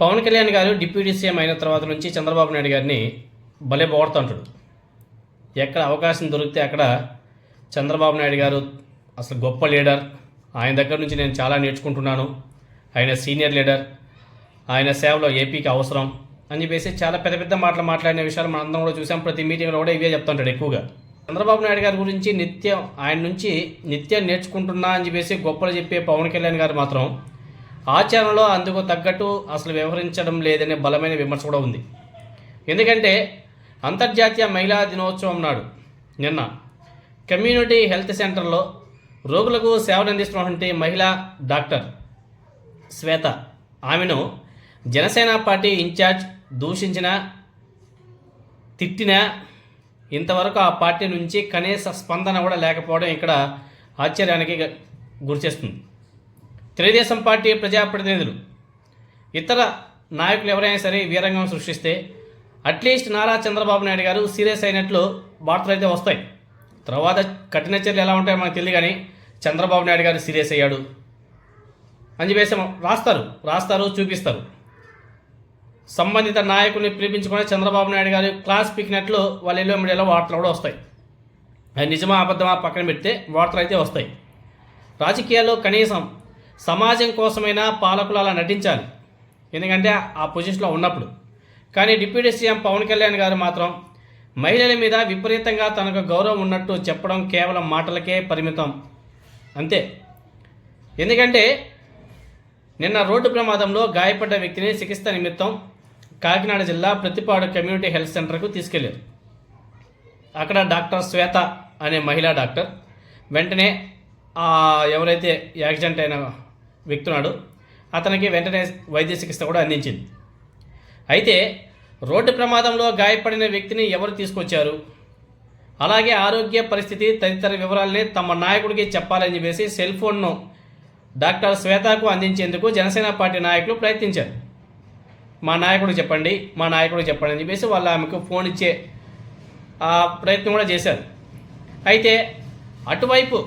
పవన్ కళ్యాణ్ గారు deputy CM అయిన తర్వాత నుంచి చంద్రబాబు నాయుడు గారిని భలే పొగడుతుంటాడు. ఎక్కడ అవకాశం దొరికితే అక్కడ చంద్రబాబు నాయుడు గారు అసలు గొప్ప లీడర్, ఆయన దగ్గర నుంచి నేను చాలా నేర్చుకుంటున్నాను, ఆయన సీనియర్ లీడర్, ఆయన సేవలో ఏపీకి అవసరం అని చెప్పేసి చాలా పెద్ద పెద్ద మాటలు మాట్లాడిన విషయాలు మనందరం కూడా చూసాం. ప్రతి మీటింగ్లో కూడా ఇవే చెప్తుంటాడు. ఎక్కువగా చంద్రబాబు నాయుడు గారి గురించి ఆయన నుంచి నిత్యం నేర్చుకుంటున్నా అని చెప్పేసి గొప్పలు చెప్పే పవన్ కళ్యాణ్ గారు మాత్రం ఆచరణలో అందుకు తగ్గట్టు అసలు వ్యవహరించడం లేదనే బలమైన విమర్శ కూడా ఉంది. ఎందుకంటే అంతర్జాతీయ మహిళా దినోత్సవం నాడు నిన్న కమ్యూనిటీ హెల్త్ సెంటర్లో రోగులకు సేవలు అందిస్తున్నటువంటి మహిళా డాక్టర్ శ్వేత, ఆమెను జనసేన పార్టీ ఇన్ఛార్జ్ దూషించిన, తిట్టిన, ఇంతవరకు ఆ పార్టీ నుంచి కనీస స్పందన కూడా లేకపోవడం ఇక్కడ ఆశ్చర్యానికి గురిచేస్తుంది. తెలుగుదేశం పార్టీ ప్రజాప్రతినిధులు, ఇతర నాయకులు ఎవరైనా సరే వీరంగం సృష్టిస్తే అట్లీస్ట్ నారా చంద్రబాబు నాయుడు గారు సీరియస్ అయినట్లు వార్తలు అయితే వస్తాయి. తర్వాత కఠిన చర్యలు ఎలా ఉంటాయో మనకు తెలియదు, కానీ చంద్రబాబు నాయుడు గారు సీరియస్ అయ్యాడు అని చెప్పేసి రాస్తారు, చూపిస్తారు. సంబంధిత నాయకుల్ని పిలిపించుకొని చంద్రబాబు నాయుడు గారు క్లాస్ పీకినట్లు వాళ్ళు ఎల్లో మీడియాలో వార్తలు కూడా వస్తాయి. అది నిజమా అబద్ధమా పక్కన పెడితే వార్తలు అయితే వస్తాయి. రాజకీయాల్లో కనీసం సమాజం కోసమైనా పాలకులు అలా నటించాలి, ఎందుకంటే ఆ పొజిషన్లో ఉన్నప్పుడు. కానీ డిప్యూటీ సీఎం పవన్ కళ్యాణ్ గారు మాత్రం మహిళల మీద విపరీతంగా తనకు గౌరవం ఉన్నట్టు చెప్పడం కేవలం మాటలకే పరిమితం అంతే. ఎందుకంటే నిన్న రోడ్డు ప్రమాదంలో గాయపడ్డ వ్యక్తిని చికిత్స నిమిత్తం కాకినాడ జిల్లా ప్రతిపాడు కమ్యూనిటీ హెల్త్ సెంటర్కు తీసుకెళ్లారు. అక్కడ డాక్టర్ శ్వేత అనే మహిళా డాక్టర్ వెంటనే ఎవరైతే యాక్సిడెంట్ అయిన వ్యక్తి ఉన్నాడో అతనికి వెంటనే వైద్య చికిత్స కూడా అందించింది. అయితే రోడ్డు ప్రమాదంలో గాయపడిన వ్యక్తిని ఎవరు తీసుకొచ్చారు, అలాగే ఆరోగ్య పరిస్థితి తదితర వివరాలని తమ నాయకుడికి చెప్పాలని చెప్పేసి సెల్ ఫోన్ను డాక్టర్ శ్వేతకు అందించేందుకు జనసేన పార్టీ నాయకులు ప్రయత్నించారు. మా నాయకుడికి చెప్పండి అని చెప్పేసి వాళ్ళు ఆమెకు ఫోన్ ఇచ్చే ప్రయత్నం కూడా చేశారు. అయితే అటువైపు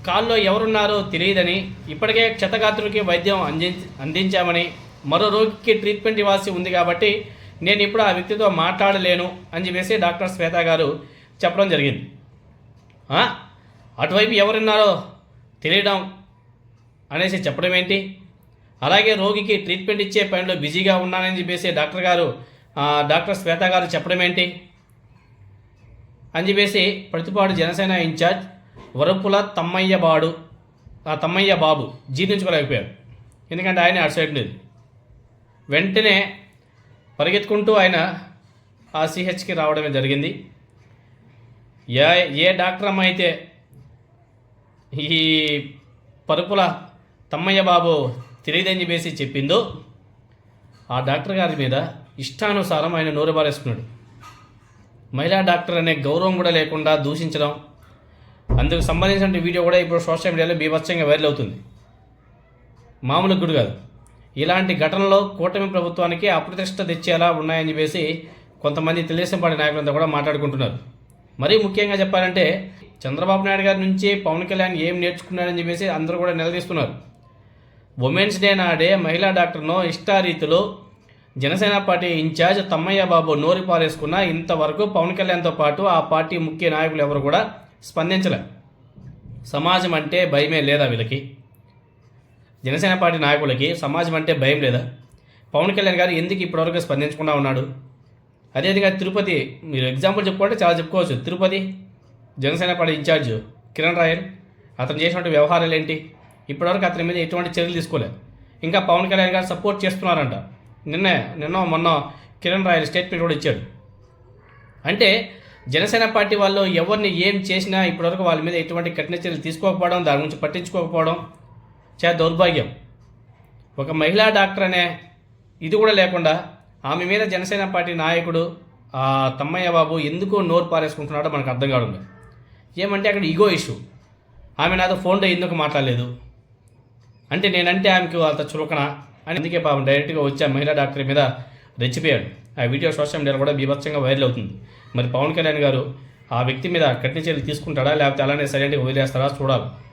కాల్లో ఎవరున్నారో తెలియదని, ఇప్పటికే క్షతగాత్రులకి వైద్యం అందించామని, మరో రోగికి ట్రీట్మెంట్ ఇవ్వాల్సి ఉంది కాబట్టి నేను ఇప్పుడు ఆ వ్యక్తితో మాట్లాడలేను అని చెప్పేసి డాక్టర్ శ్వేత గారు చెప్పడం జరిగింది. అటువైపు ఎవరున్నారో తెలియడం అనేసి చెప్పడం ఏంటి, అలాగే రోగికి ట్రీట్మెంట్ ఇచ్చే పనిలో బిజీగా ఉన్నానని చెప్పేసి డాక్టర్ శ్వేత గారు చెప్పడం ఏంటి అని చెప్పేసి ప్రతిపాడు జనసేన ఇన్ఛార్జ్ వరపుల తమ్మయ్య బాబు జీర్ణించుకోలేకపోయారు. ఎందుకంటే ఆయన అటు సైడ్ లేదు. వెంటనే పరిగెత్తుకుంటూ ఆయన ఆ సిహెచ్కి రావడమే జరిగింది. ఏ డాక్టర్ అమ్మ అయితే ఈ పరుపుల తమ్మయ్య బాబు తెలియదని చెప్పేసి చెప్పిందో ఆ డాక్టర్ గారి మీద ఇష్టానుసారం ఆయన నోరు బారేసుకున్నాడు. మహిళా డాక్టర్ అనే గౌరవం కూడా లేకుండా దూషించడం, అందుకు సంబంధించిన వీడియో కూడా ఇప్పుడు సోషల్ మీడియాలో బీభత్సంగా వైరల్ అవుతుంది. మామూలు గుడి కాదు. ఇలాంటి ఘటనలో కూటమి ప్రభుత్వానికి అప్రతిష్ట తెచ్చేలా ఉన్నాయని చెప్పేసి కొంతమంది తెలుగుదేశం పార్టీ నాయకులంతా కూడా మాట్లాడుకుంటున్నారు. మరీ ముఖ్యంగా చెప్పాలంటే చంద్రబాబు నాయుడు గారి నుంచి పవన్ కళ్యాణ్ ఏం నేర్చుకున్నారని చెప్పేసి అందరూ కూడా నిలదీస్తున్నారు. ఉమెన్స్ డే నాడే మహిళా డాక్టర్ను ఇష్టారీతిలో జనసేన పార్టీ ఇన్ఛార్జ్ తమ్మయ్య బాబు నోరు పారేసుకున్న ఇంతవరకు పవన్ కళ్యాణ్తో పాటు ఆ పార్టీ ముఖ్య నాయకులు ఎవరు కూడా స్పందించలే. సమాజం అంటే భయమే లేదా వీళ్ళకి? జనసేన పార్టీ నాయకులకి సమాజం అంటే భయం లేదా? పవన్ కళ్యాణ్ గారు ఎందుకు ఇప్పటివరకు స్పందించకుండా ఉన్నాడు? అదేవిధంగా తిరుపతి, మీరు ఎగ్జాంపుల్ చెప్పుకుంటే చాలా చెప్పుకోవచ్చు. తిరుపతి జనసేన పార్టీ ఇన్ఛార్జ్ కిరణ్ రాయల్, అతను చేసినటువంటి వ్యవహారాలు ఏంటి? ఇప్పటివరకు అతని మీద ఎటువంటి చర్యలు తీసుకోలేదు. ఇంకా పవన్ కళ్యాణ్ గారు సపోర్ట్ చేస్తున్నారంట. మొన్న కిరణ్ రాయల్ స్టేట్మెంట్ కూడా ఇచ్చాడు. అంటే జనసేన పార్టీ వాళ్ళు ఎవరిని ఏం చేసినా ఇప్పటివరకు వాళ్ళ మీద ఎటువంటి కఠిన చర్యలు తీసుకోకపోవడం, దాని గురించి పట్టించుకోకపోవడం చాలా దౌర్భాగ్యం. ఒక మహిళా డాక్టర్ అనే ఇది కూడా లేకుండా ఆమె మీద జనసేన పార్టీ నాయకుడు తమ్మయ్య బాబు ఎందుకు నోరు పారేసుకుంటున్నాడో మనకు అర్థం కావడం లేదు. ఏమంటే అక్కడ ఈగో ఇష్యూ. ఆమె నాతో ఫోన్లో ఎందుకు మాట్లాడలేదు అంటే నేనంటే ఆమెకు అంత చులకన అని, అందుకే పాపం డైరెక్ట్గా వచ్చి ఆ మహిళా డాక్టర్ మీద రెచ్చిపోయాడు. ఆ వీడియో సోషల్ మీడియాలో కూడా బీభత్సంగా వైరల్ అవుతుంది. మరి పవన్ కళ్యాణ్ గారు ఆ వ్యక్తి మీద కఠిన చర్యలు తీసుకుంటాడా, లేకపోతే అలానే సైలెంట్గా వదిలేస్తారా చూడాలి.